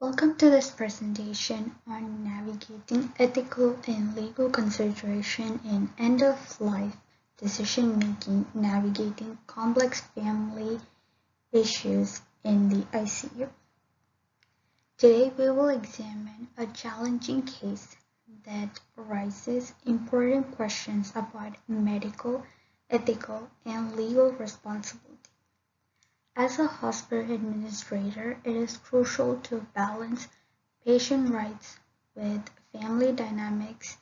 Welcome to this presentation on navigating ethical and legal consideration in end-of-life decision-making, navigating complex family issues in the ICU. Today we will examine a challenging case that raises important questions about medical, ethical, and legal responsibility. As a hospital administrator, it is crucial to balance patient rights with family dynamics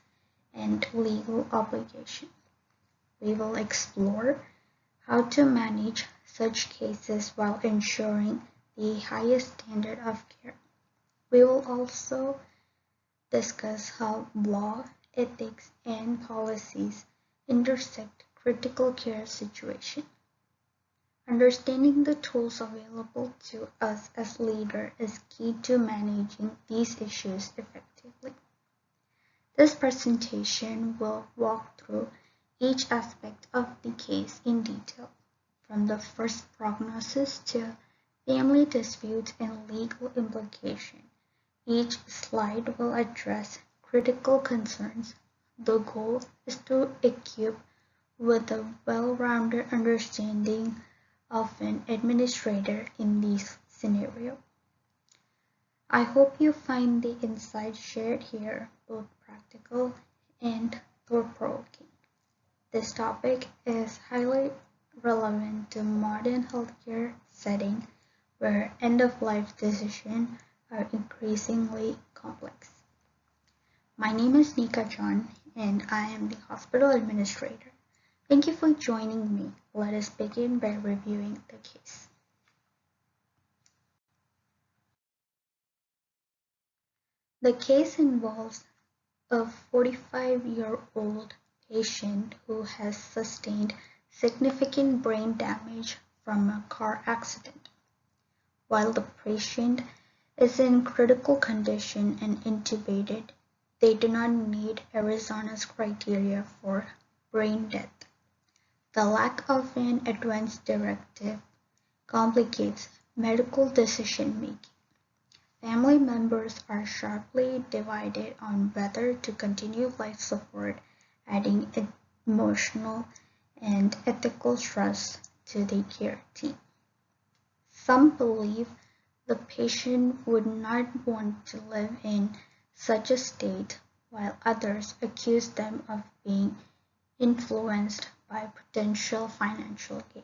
and legal obligations. We will explore how to manage such cases while ensuring the highest standard of care. We will also discuss how law, ethics, and policies intersect critical care situations. Understanding the tools available to us as leaders is key to managing these issues effectively. This presentation will walk through each aspect of the case in detail, from the first prognosis to family disputes and legal implications. Each slide will address critical concerns. The goal is to equip with a well-rounded understanding of an administrator in these scenarios. I hope you find the insights shared here both practical and thought-provoking. This topic is highly relevant to modern healthcare settings where end-of-life decisions are increasingly complex. My name is Nikha and I am the hospital administrator. Thank you for joining me. Let us begin by reviewing the case. The case involves a 45-year-old patient who has sustained significant brain damage from a car accident. While the patient is in critical condition and intubated, they do not meet Arizona's criteria for brain death. The lack of an advance directive complicates medical decision-making. Family members are sharply divided on whether to continue life support, adding emotional and ethical stress to the care team. Some believe the patient would not want to live in such a state, while others accuse them of being influenced by potential financial gain.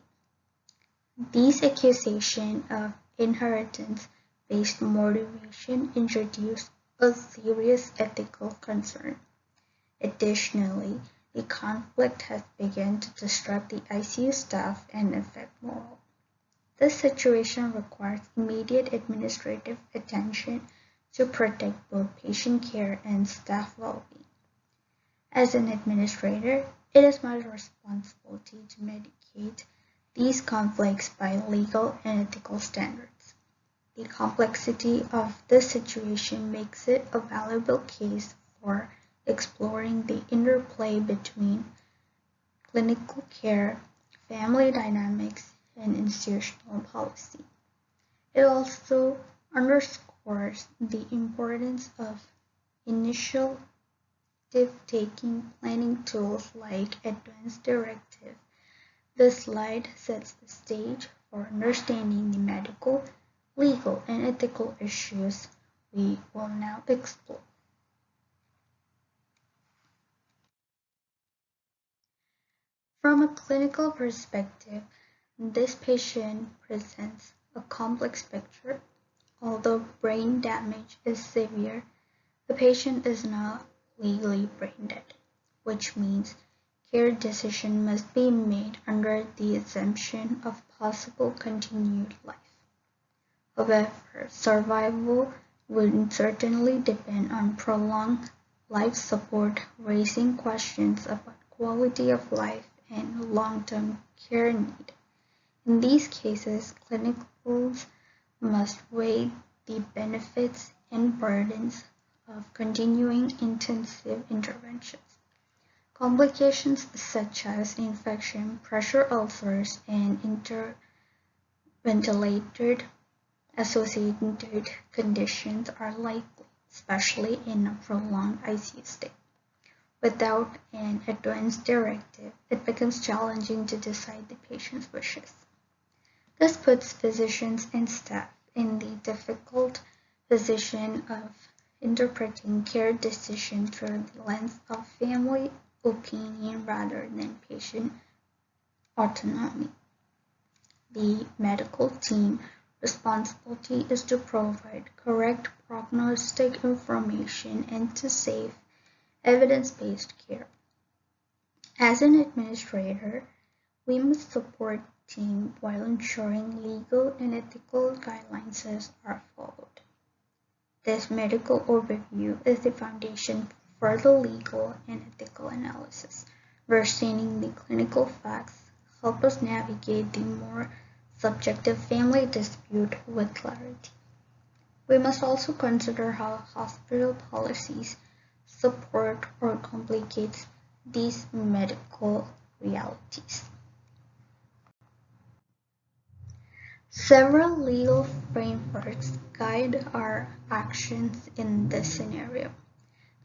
These accusations of inheritance-based motivation introduce a serious ethical concern. Additionally, the conflict has begun to disrupt the ICU staff and affect morale. This situation requires immediate administrative attention to protect both patient care and staff well-being. As an administrator, it is my responsibility to mitigate these conflicts by legal and ethical standards. The complexity of this situation makes it a valuable case for exploring the interplay between clinical care, family dynamics, and institutional policy. It also underscores the importance of initial taking planning tools like advanced directive. This slide sets the stage for understanding the medical, legal, and ethical issues we will now explore. From a clinical perspective, this patient presents a complex picture. Although brain damage is severe, the patient is not legally brain dead, which means care decisions must be made under the assumption of possible continued life. However, survival would certainly depend on prolonged life support, raising questions about quality of life and long-term care need. In these cases, clinicals must weigh the benefits and burdens of continuing intensive interventions. Complications such as infection, pressure ulcers, and interventilated associated conditions are likely, especially in a prolonged ICU stay. Without an advance directive, it becomes challenging to decide the patient's wishes. This puts physicians and staff in the difficult position of interpreting care decisions through the lens of family opinion rather than patient autonomy. The medical team responsibility is to provide correct prognostic information and to safe evidence-based care. As an administrator, we must support team while ensuring legal and ethical guidelines are followed. This medical overview is the foundation for the legal and ethical analysis. Understanding the clinical facts help us navigate the more subjective family dispute with clarity. We must also consider how hospital policies support or complicate these medical realities. Several legal frameworks guide our actions in this scenario.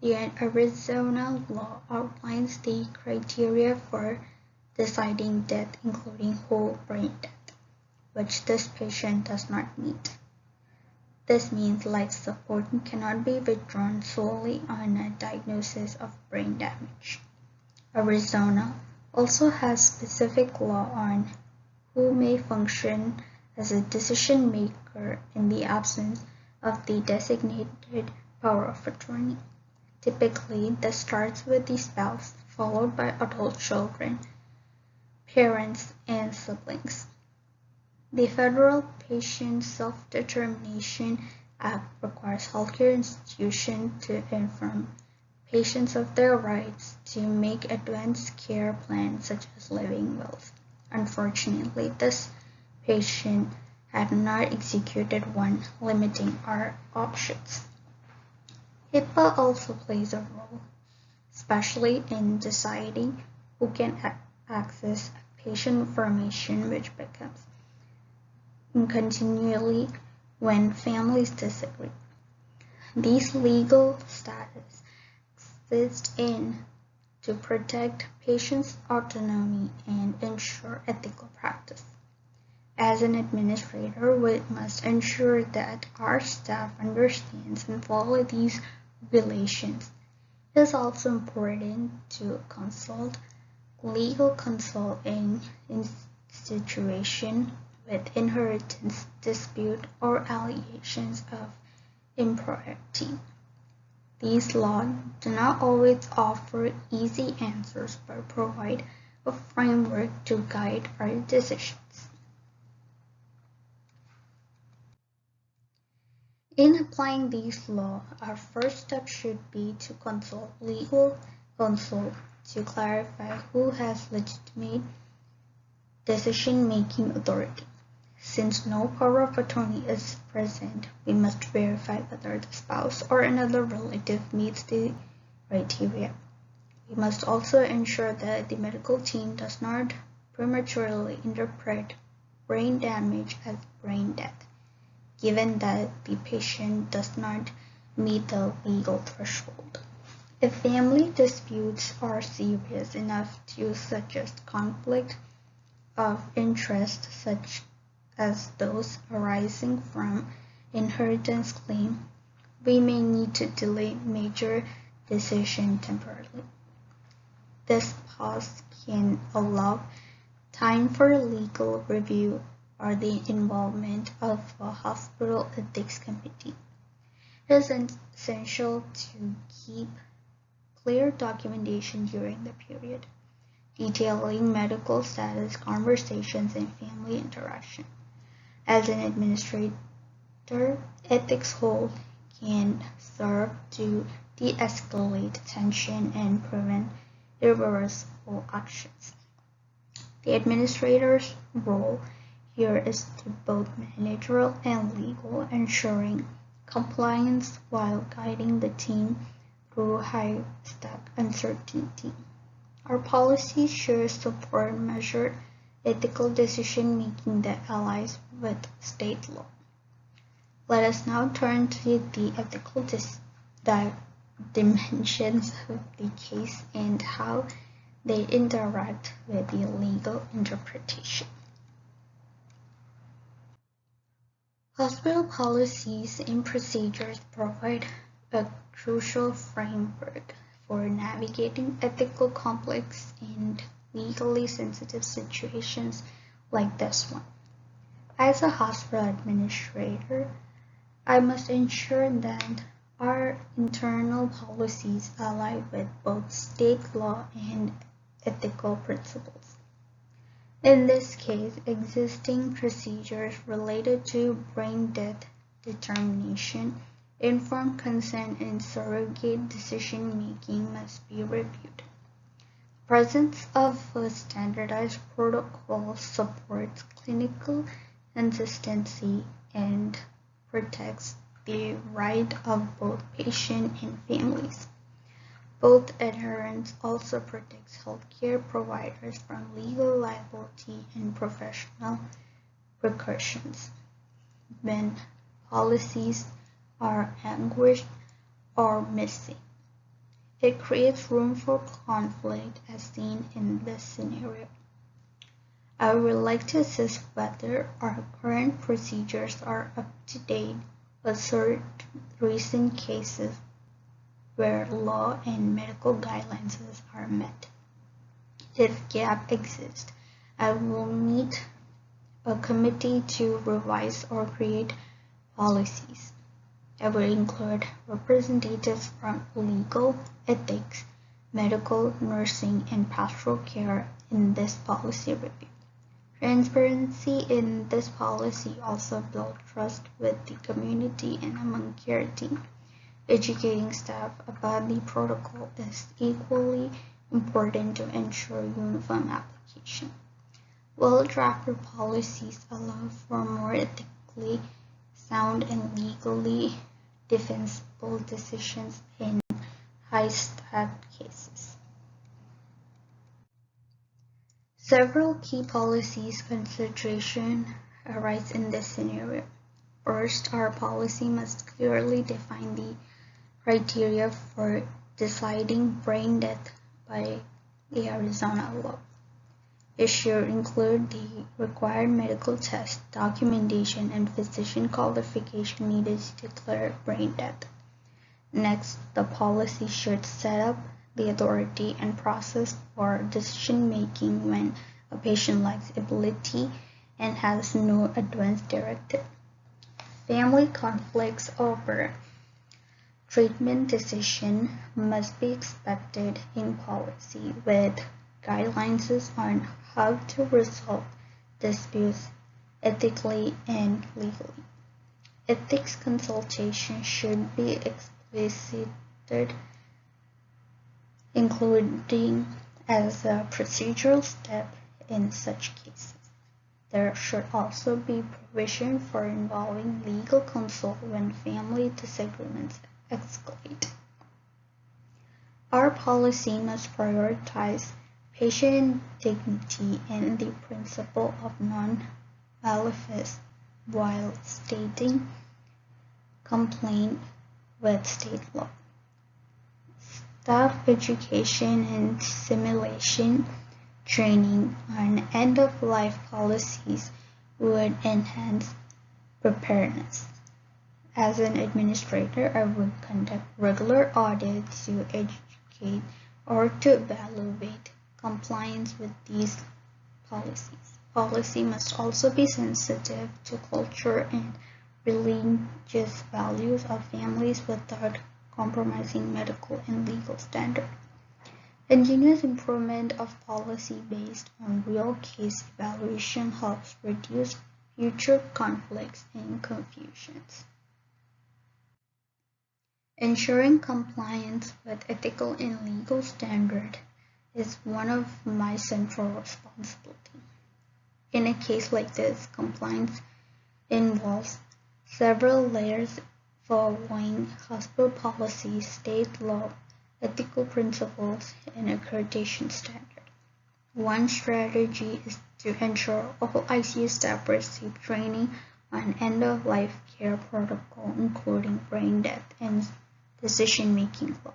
The Arizona law outlines the criteria for deciding death, including whole brain death, which this patient does not meet. This means life support cannot be withdrawn solely on a diagnosis of brain damage. Arizona also has specific law on who may function as a decision maker in the absence of the designated power of attorney. Typically, this starts with the spouse, followed by adult children, parents, and siblings. The Federal Patient Self-Determination Act requires healthcare institutions to inform patients of their rights to make advanced care plans such as living wills. Unfortunately, this patient had not executed one, limiting our options. HIPAA also plays a role, especially in deciding who can access patient information, which becomes continually when families disagree. These legal status exist in to protect patients' autonomy and ensure ethical practice. As an administrator, we must ensure that our staff understands and follow these regulations. It is also important to consult legal counsel in situations with inheritance dispute or allegations of impropriety. These laws do not always offer easy answers but provide a framework to guide our decisions. In applying these laws, our first step should be to consult legal counsel to clarify who has legitimate decision-making authority. Since no power of attorney is present, we must verify whether the spouse or another relative meets the criteria. We must also ensure that the medical team does not prematurely interpret brain damage as brain death, given that the patient does not meet the legal threshold. If family disputes are serious enough to suggest conflict of interest, such as those arising from inheritance claim, we may need to delay major decision temporarily. This pause can allow time for legal review or the involvement of a hospital ethics committee. It is essential to keep clear documentation during the period, detailing medical status, conversations, and family interaction. As an administrator, ethics hold can serve to de-escalate tension and prevent irreversible actions. The administrator's role here is to both managerial and legal, ensuring compliance while guiding the team through high-stake uncertainty. Our policies should support measured ethical decision-making that allies with state law. Let us now turn to the ethical dimensions of the case and how they interact with the legal interpretation. Hospital policies and procedures provide a crucial framework for navigating ethical complex and legally sensitive situations like this one. As a hospital administrator, I must ensure that our internal policies align with both state law and ethical principles. In this case, existing procedures related to brain death determination, informed consent, and surrogate decision-making must be reviewed. The presence of a standardized protocol supports clinical consistency and protects the right of both patients and families. Both adherence also protects healthcare providers from legal liability and professional repercussions when policies are anguished or missing. It creates room for conflict as seen in this scenario. I would like to assess whether our current procedures are up to date with certain recent cases where law and medical guidelines are met. If gap exists, I will meet a committee to revise or create policies. I will include representatives from legal, ethics, medical, nursing, and pastoral care in this policy review. Transparency in this policy also builds trust with the community and among care team. Educating staff about the protocol is equally important to ensure uniform application. Well-drafted policies allow for more ethically sound and legally defensible decisions in high-stakes cases. Several key policies considerations arise in this scenario. First, our policy must clearly define the criteria for deciding brain death by the Arizona law. It should include the required medical tests, documentation, and physician qualification needed to declare brain death. Next, the policy should set up the authority and process for decision-making when a patient lacks ability and has no advance directive. Family conflicts over treatment decision must be expected in policy with guidelines on how to resolve disputes ethically and legally. Ethics consultation should be explicited, including as a procedural step in such cases. There should also be provision for involving legal counsel when family disagreements escalate. Our policy must prioritize patient dignity and the principle of non-maleficence while stating compliance with state law. Staff education and simulation training on end-of-life policies would enhance preparedness. As an administrator, I would conduct regular audits to educate or to evaluate compliance with these policies. Policy must also be sensitive to culture and religious values of families without compromising medical and legal standards. Continuous improvement of policy based on real case evaluation helps reduce future conflicts and confusions. Ensuring compliance with ethical and legal standards is one of my central responsibilities. In a case like this, compliance involves several layers following hospital policies, state law, ethical principles, and accreditation standards. One strategy is to ensure all ICU staff receive training on end-of-life care protocol, including brain death and decision-making law.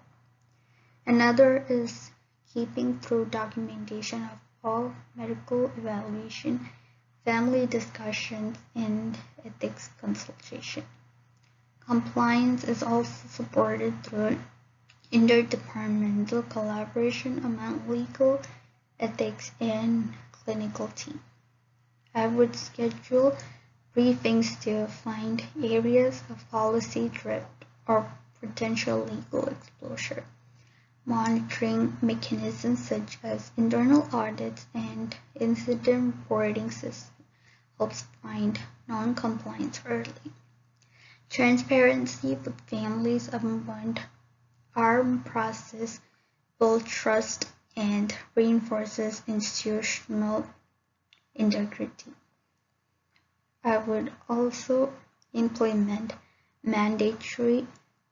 Another is keeping through documentation of all medical evaluation, family discussions, and ethics consultation. Compliance is also supported through interdepartmental collaboration among legal, ethics, and clinical teams. I would schedule briefings to find areas of policy drift or potential legal exposure. Monitoring mechanisms such as internal audits and incident reporting systems helps find non-compliance early. Transparency with families about our process builds trust and reinforces institutional integrity. I would also implement mandatory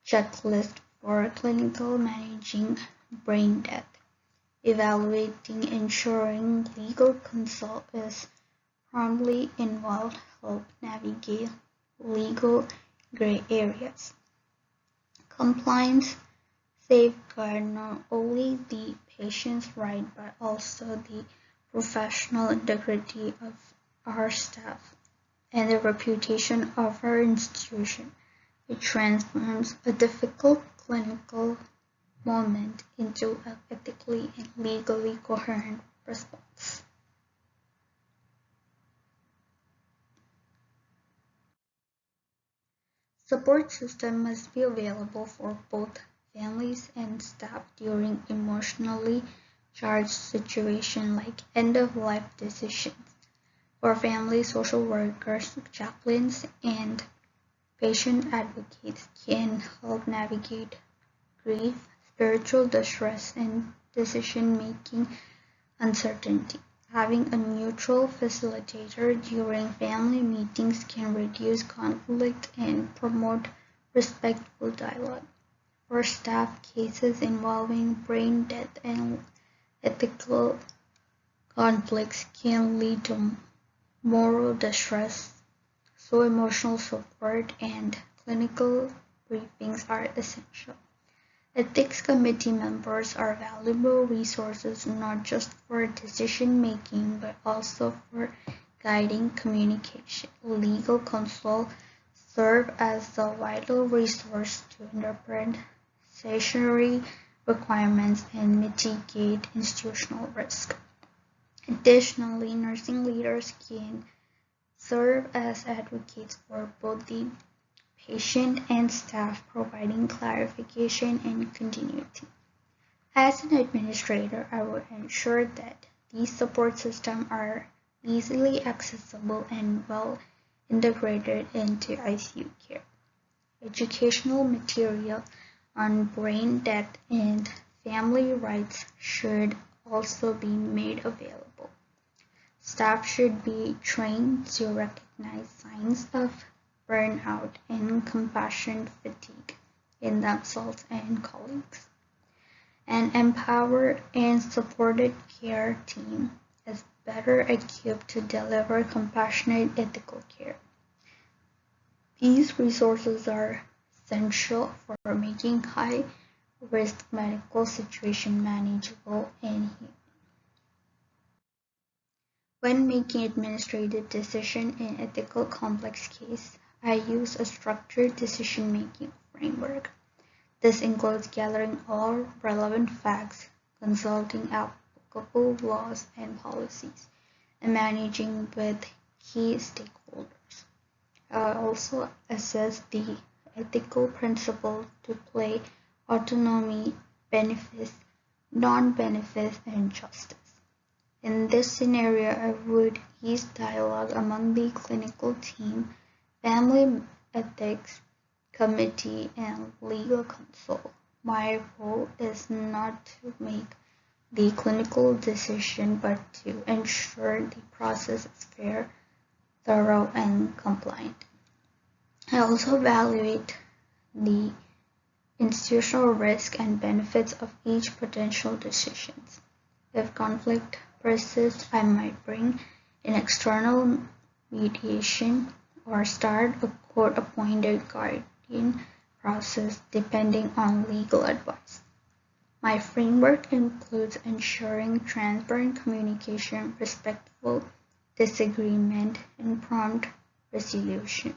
checklists for clinical managing brain death, evaluating ensuring legal consult is promptly involved help navigate legal gray areas. Compliance safeguard not only the patient's right but also the professional integrity of our staff and the reputation of our institution. It transforms a difficult clinical moment into an ethically and legally coherent response. Support system must be available for both families and staff during emotionally charged situations like end-of-life decisions. For families, social workers, chaplains, and patient advocates can help navigate grief, spiritual distress, and decision-making uncertainty. Having a neutral facilitator during family meetings can reduce conflict and promote respectful dialogue. For staff, cases involving brain death and ethical conflicts can lead to moral distress, so emotional support and clinical briefings are essential. Ethics committee members are valuable resources not just for decision making but also for guiding communication. Legal counsel serve as a vital resource to interpret statutory requirements and mitigate institutional risk. Additionally, nursing leaders can serve as advocates for both the patient and staff, providing clarification and continuity. As an administrator, I will ensure that these support systems are easily accessible and well integrated into ICU care. Educational material on brain death and family rights should also be made available. Staff should be trained to recognize signs of burnout and compassion fatigue in themselves and colleagues. An empowered and supported care team is better equipped to deliver compassionate ethical care. These resources are essential for making high-risk medical situations manageable and human. When making administrative decisions in ethical complex cases, I use a structured decision-making framework. This includes gathering all relevant facts, consulting applicable laws and policies, and managing with key stakeholders. I also assess the ethical principles to play autonomy, benefits, non-benefits, and justice. In this scenario, I would ease dialogue among the clinical team, family ethics committee, and legal counsel. My role is not to make the clinical decision, but to ensure the process is fair, thorough, and compliant. I also evaluate the institutional risk and benefits of each potential decision. If conflict persists, I might bring in external mediation or start a court-appointed guardian process depending on legal advice. My framework includes ensuring transparent communication, respectful disagreement, and prompt resolution.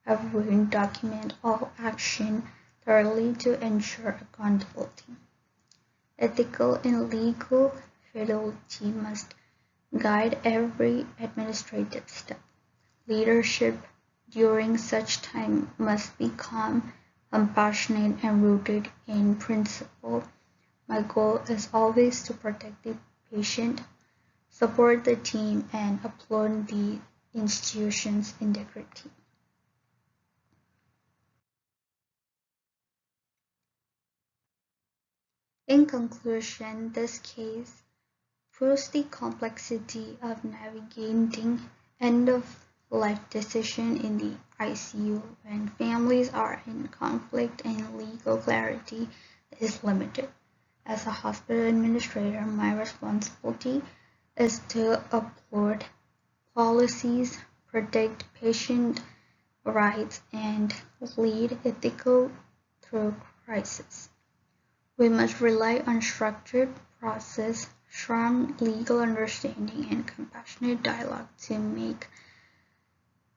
I've written document all action thoroughly to ensure accountability. Ethical and legal fidelity must guide every administrative step. Leadership during such time must be calm, compassionate, and rooted in principle. My goal is always to protect the patient, support the team, and uphold the institution's integrity. In conclusion, this case proves the complexity of navigating end-of-life decisions in the ICU when families are in conflict and legal clarity is limited. As a hospital administrator, my responsibility is to uphold policies, protect patient rights, and lead ethical through crisis. We must rely on structured process, strong legal understanding, and compassionate dialogue to make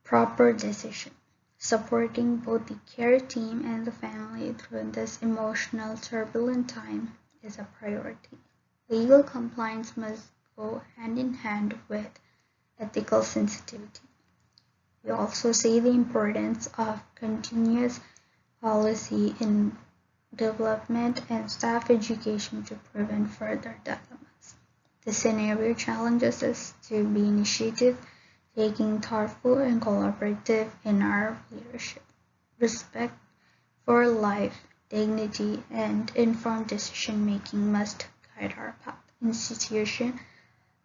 proper decisions. Supporting both the care team and the family through this emotional, turbulent time is a priority. Legal compliance must go hand in hand with ethical sensitivity. We also see the importance of continuous policy in development and staff education to prevent further dilemmas. The scenario challenges us to be initiative, taking thoughtful and collaborative in our leadership. Respect for life, dignity, and informed decision making must guide our path. Institution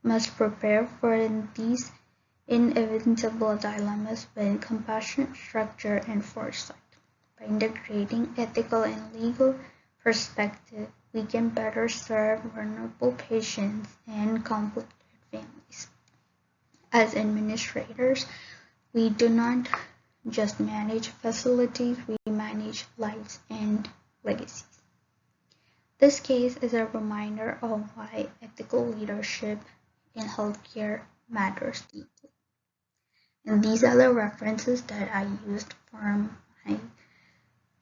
must prepare for these inevitable dilemmas with compassion, structure, and foresight. By integrating ethical and legal perspective, we can better serve vulnerable patients and conflicted families. As administrators, we do not just manage facilities, we manage lives and legacies. This case is a reminder of why ethical leadership in healthcare matters deeply. And these are the references that I used for my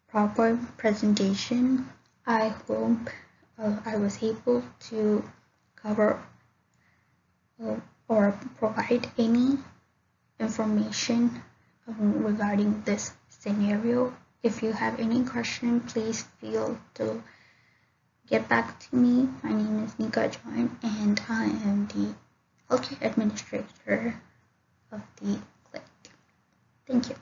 proper presentation. I hope I was able to cover or provide any information regarding this scenario. If you have any question, please feel to get back to me. My name is Nikha and I am the healthcare administrator of the clinic. Thank you.